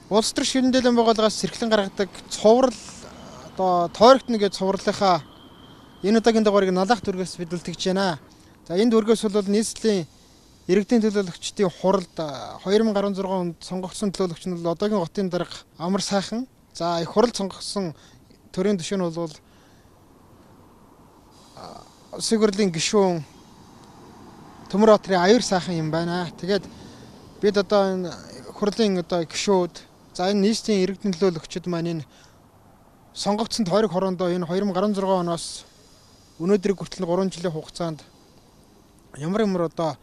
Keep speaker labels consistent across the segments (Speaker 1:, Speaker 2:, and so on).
Speaker 1: Улс төр ширэн дэйлэн байгууллагаас сэрхлэн гаргадаг цуврал одоо тойрогтно гэж цувралынхаа энэ удаагийн дугаарыг налах дүргээс бид үлтгэж байна. За энэ дүргээс бол нийслэлийн иргэдийн төлөөлөгчдийн хуралд 2016 онд сонгогдсон төлөөлөгч нь бол одоогийн хотын дарга Амар сайхан. За их хурал сонгогдсон төрийн түвшин бол Улсын хурлын гишүүн Төмөр Баатрын аяр сайхан юм байна. Тэгээд бид одоо энэ хурлын одоо гишүүд за энэ нийслэлийн иргэдийн төлөөлөгчд маань энэ сонгогдсон тойрог хороондоо энэ 2016 оноос өнөөдрийг хүртэл 3 жилийн хугацаанд ямар одоо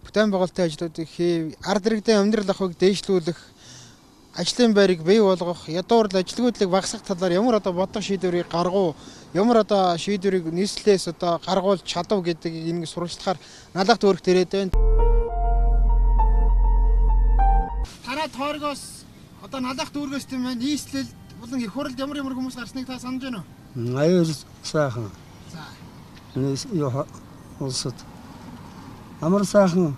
Speaker 1: бүтээн байгуулалтын ажлуудыг хийв, ард иргэдийн амьдрал ахуйг дээшлүүлэх, ажлын байрыг бий болгох, ядуурл ажилгүйдлийг багасгах талаар ямар одоо бодлого шийдвэрийг гаргуу, ямар одоо шийдвэрийг нийслэлээс одоо гаргуул чадав гэдэг энэ сурвалжлахаар налах дүүрэгт ирээд байна. Танай тойрогоос одоо налах дүүргээс тийм байна. Нийслэл болон их хурлд ямар хүмүүс гарсныг та санаж байна уу?
Speaker 2: Аяр сайхан.
Speaker 1: За.
Speaker 2: Улсад Амар сайхан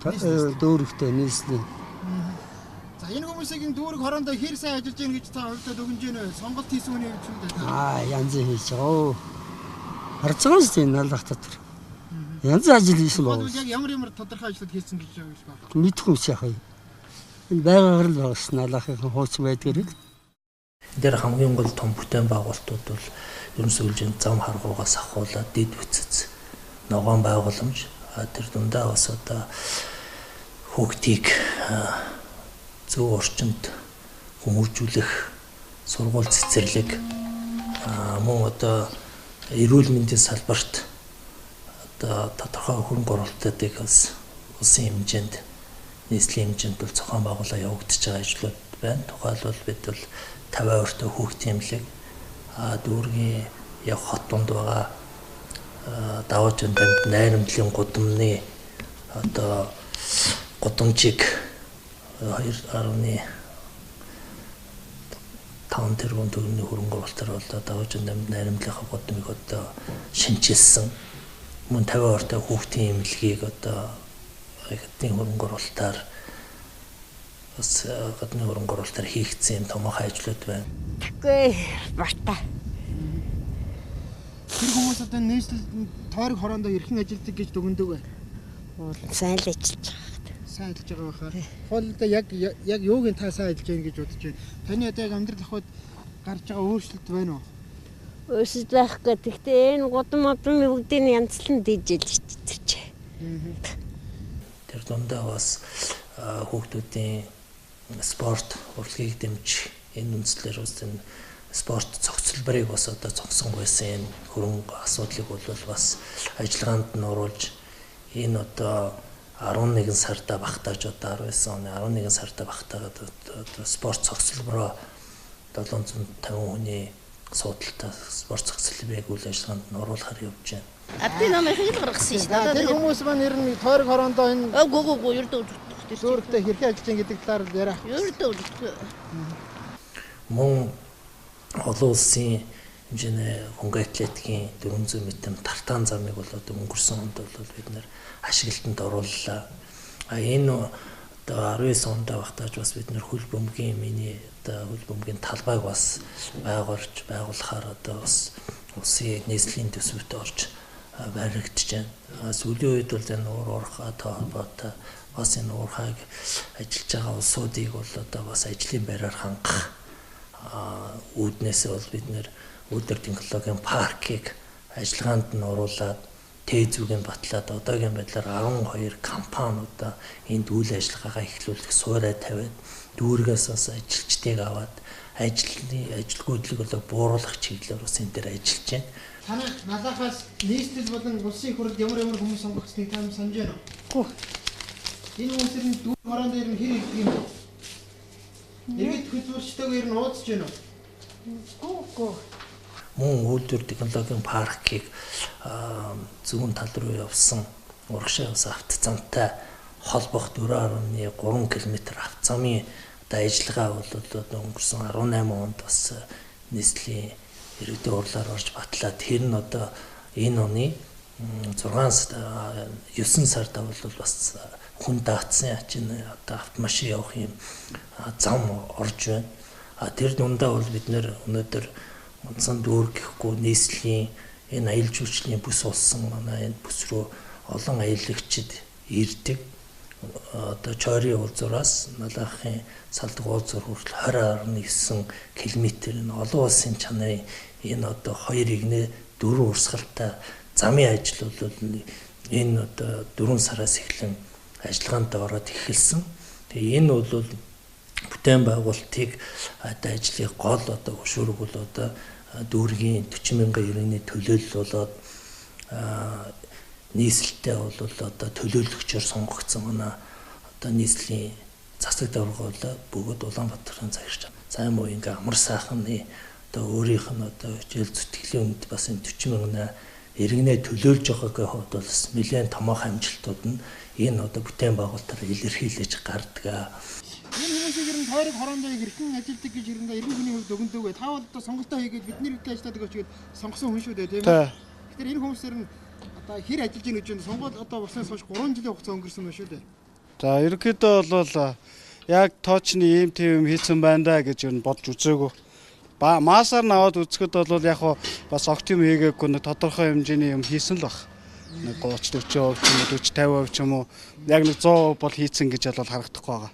Speaker 2: дүүрэгтэй нийслэл.
Speaker 1: За энэ хүмүүсийн дүүрэг хороондоо хэр сайн ажиллаж гин гэж та хувьдаа дүгнэж байна вэ? Сонголт хийсэн хүний хувьд үү?
Speaker 2: Янз хийж байгаа. Харж байгаа шүү дээ налах дотор. Янз ажил хийсэн байна.
Speaker 1: Яг ямар тодорхой ажлууд хийсэн гэж байна.
Speaker 2: Мэдхгүй яах вэ? Энэ байгаар л байгаас налахын хуучин байдгийг.
Speaker 3: Дээр хамгийн гол том бүтээн байгуулалтууд бол ерөнхий хэмжээнд зам харгуугаас ахуулаад дэд бүтцэц ногоон байгууламж тэр дундаа бас одоо хүүхдийг зөв орчинд хүмүүжүүлэх сургууль цэцэрлэг мөн одоо эрүүл мэндийн салбарт одоо тодорхой хөрөнгө оруулалтыг бас улсын хэмжээнд нийслэлийн хэмжээнд бол зохион байгуулалт явагдаж байгаа ажлууд байна. Тухайлбал бид бол 50% та хүүхдийн эмнэлэг дүүргийн яг хот донд байгаа даваач амьтанд найрамдлын гудамжны одоо гудамжийг 2.5 тэрбум төгрөгийн хөрөнгө оруулалтаар бол даваач амьтанд найрамдлынхаа гудамжийг одоо шинжилсэн. Мөн 50% та хүүхдийн эмнэлгийг одоо хэдийн хөрөнгө оруулалтаар бас гадны хөрөнгө оруулалтаар хийгдсэн томоохон ажлууд байна.
Speaker 4: Тэгэхгүй бата.
Speaker 1: Тэр хүмүүс одоо нийслэл тойрог хороондоо хэрхэн ажилладаг гэж дүгнэдэг вэ?
Speaker 4: Сайн л ажиллаж байгаа.
Speaker 1: Сайн ажиллаж байгаа байхаа. Хоолндоо яг юуг нь та сайн ажиллаж байна гэж бодож байна. Таны одоо яг амьдрал ахуйд гарч байгаа өөрчлөлт байна уу?
Speaker 4: Өөрчлөлт байхгүй. Гэхдээ энэ гудам бүгдийн янзлан дижил ичиж.
Speaker 3: Тэр дундаа бас хүүхдүүдийн спорт урлагийг дэмжих энэ үндслээр бас энэ спорт цогцлборыг бас одоо зогсон байсан энэ хөрөнгө асуудлыг бол бас ажиллагаанд нь оруулж энэ одоо 11 сарда багтааж одоо 19 оны 11 сарда багтаагаад одоо спорт цогцлбороо 750 хүний суудалтай спорт цогцлборыг үйл ажиллагаанд нь оруулахар явж байна.
Speaker 4: Би намайг хэл гаргасан шүү дээ.
Speaker 1: Тэр хүмүүс маань ер нь тойрог хороондоо энэ
Speaker 4: Гүү ердөө
Speaker 1: дүүрэгтэй хэрхэн ажиллаж байгаа гэдэг талаар яриа.
Speaker 4: ердөө
Speaker 3: Мөн олон улсын хэмжээний хөнгө атлетикийн 400 м тартан замыг бол одоо өнгөрсөн онд бол бид нэр ашиглалтанд орууллаа. Энэ одоо 19 онд багтааж бас бид нэр хөл бөмбөгийн миний одоо хөл бөмбөгийн талбайг бас байгуулахаар одоо бас улсын нийслэлийн төсөвт орж баригдаж байна. Сүүлийн үед бол энэ уурхай холбоотой бас энэ уурхайг ажиллаж байгаа улсуудыг бол одоо бас ажлын байраар хангах үүднээс бол бид нэр үүдэр технологийн паркийг ажиллагаанд нь оруулаад тээзүүгийн батлаад одоогийн байдлаар 12 компани одоо энд үйл ажиллагаагаа эхлүүлэх суурай тавиад дүүргээс бас ажилчдыг аваад ажилгүйдлийг бол бууруулах чиглэлээр бас энэ дээр ажиллаж байна.
Speaker 1: Танай налахаас нийслэл болон улсын хурлд ямар хүмүүс сонгогдсныг та санаж байна уу? Энэ хүмүүсийн дүүрэг хороонд ер нь хэр их юм бэ? Иргэд хөдөлмөрчтэйгээр ер нь уулзж байна уу?
Speaker 4: Гүү.
Speaker 3: Мөн үйлдвэр технологийн паркийг зүүн тал руу явсан урагшаа явсан автозамтай холбох 4.3 км автозамын одоо ажиллагаа бол одоо өнгөрсөн 18 онд бас нийслэлийн иргэдийн хурлаар орж батлаад тэр нь одоо энэ оны 9 сард бол бас хүн даатсан чинь одоо автомашин явах юм зам орж байна. Тэр дундаа бол бид нэр өнөөдөр ганцхан дүүр гэхгүй нийслэлийн энэ аялал жуулчлалын бүс болсон манай энэ бүс рүү олон аялагчид ирдэг. Одоо Чойрын уулзуураас Налахын Салдаг уулзуур хүртэл 20.9 км энэ олон улсын чанарын энэ одоо хоёр игнэ дөрвөн урсгалтай замын ажил бол энэ одоо 4 сараас эхлэн ажиллагаанд ороод эхэлсэн. Тэгээ энэ бол бүтээн байгуулалтыг одоо ажлыг гол одоо хөшүүрэг бол одоо дүүргийн 40 мянган иргэний төлөөлөл болоод нийслэлтэй бол одоо төлөөлөгчөөр сонгогдсон манай одоо нийслэлийн засаг давгуулаа бүгд Улаанбаатарын загшиж байна. Сайн муу ингээ амар сайхны одоо өөрийнх нь одоо жил зүтгэлийн үнд бас энэ 40 мянган иргэнэ төлөөлж байгаагийн хувьд бол нэлээд томоохон амжилтууд нь энэ одоо бүтээн байгуулалтаар илэрхийлж гардаг.
Speaker 1: Энэ хүмүүсийг ер нь тойрог хороондоо хэрхэн ажилтдаг гэж ерөндөө иргэн хүний хувьд өгөндөөгөө та бол одоо сонголтоо хийгээд бидний хэрэгтэй ажилладаг гэж сонгосон хүн шүү дээ тийм үү? Тэгэхээр энэ хүмүүсээр нь одоо хэр ажиллаж ийн гэж нь сонгол одоо болсноос хойш 3 жилийн хугацаа өнгөрсөн байна шүү дээ.
Speaker 5: За ерөнхийдөө бол яг тоочны ийм тийм хийсэн байна да гэж ер нь бодж үзээгүй. Маасаар наваад үзэхэд бол яг бас огт юм хийгээгүй нэг тодорхой хэмжээний юм хийсэн л баг. Нэг 30-40% ч юм уу 40-50% ч юм уу яг нэг 100% бол хийцэн гэж бол харагдахгүй байгаа.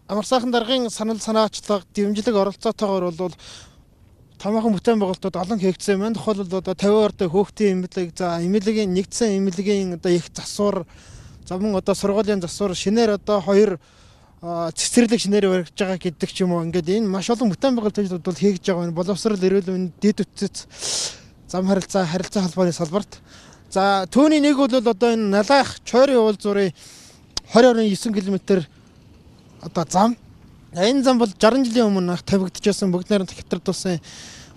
Speaker 1: Амар сайхан даргын санал санаачлага дэмжлэг оролцоотойгоор бол томоохон бүтээн байгуулалтууд олон хийгдсэн байна. Тухайлбал одоо 50 ортой хөөхтийн имлэг, за имлэгийн нэгдсэн имлэгийн одоо их засвар, за мөн одоо сургуулийн засвар, шинээр одоо 2 цэцэрлэг шинээр барьж байгаа гэдэг ч юм уу. Ингээд энэ маш олон бүтээн байгуулалтууд бол хийж байгаа байна. Боловсрол, эрүүл мэнд, дэд үтцэц, зам харилцаа холбооны салбарт. За түүний нэг бол одоо энэ Налах Чойрын уулзуурын 20.9 км одоо зам. Энэ зам бол 60 жилийн өмнө тавигдчихсан бүгд найрамд хятадулсан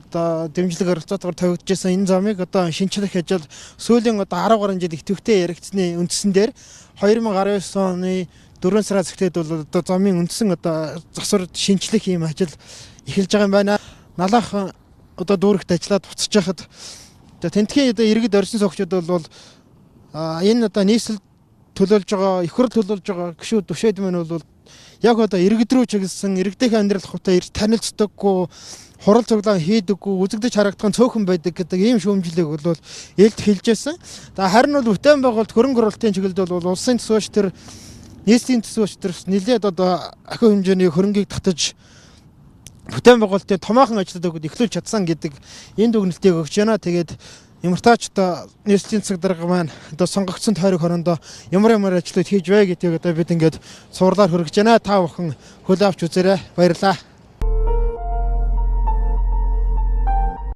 Speaker 1: одоо дэмжлэг оролцоотойгоор тавигдчихсан энэ замыг одоо шинчлэх ажил сүүлийн одоо 10 гаруй жил идэвхтэй яригдсны үндсэн дээр 2019 оны 4 сараас эхлээд бол одоо замын үндсэн одоо засвар шинчлэх ийм ажил эхэлж байгаа юм байна. Налах одоо дүүрэгт ажиллаад буцаж байхад одоо тентхийн одоо иргэд орчин суугчид бол энэ одоо нийслэл төлөөлж байгаа, их хурл төлөөлж байгаа гişүүд төвшөөд мань бол яг одоо иргэд рүү чиглэсэн иргэдийн амьдрал хувьтай танилцдаггүй, хурал цуглаан хийдэггүй, үзэгдэж харагдах цөөхөн байдаг гэдэг ийм шүүмжлэг бол ээлд хэлжсэн. Харин бол бүтээн байгуулалт хөрөнгө оруулалтын чиглэлд бол улсын төсвөөч төр, нийслэлийн төсвөөч төр нэлээд одоо ахиу хэмжээний хөрөнгийг татаж бүтээн байгуулалтын томоохон ажлуудыг эхлүүлж чадсан гэдэг энэ дүгнэлтийг өгч байна. Тэгээд Ямартаач одоо нийслэлийн засаг дарга маань одоо сонгогдсон тойрог хороондоо ямар ажлууд хийж вэ гэдгийг одоо бид ингээд суурлаар хөргөж байна. Та бүхэн хөл авч үзээрэй. Баярлалаа.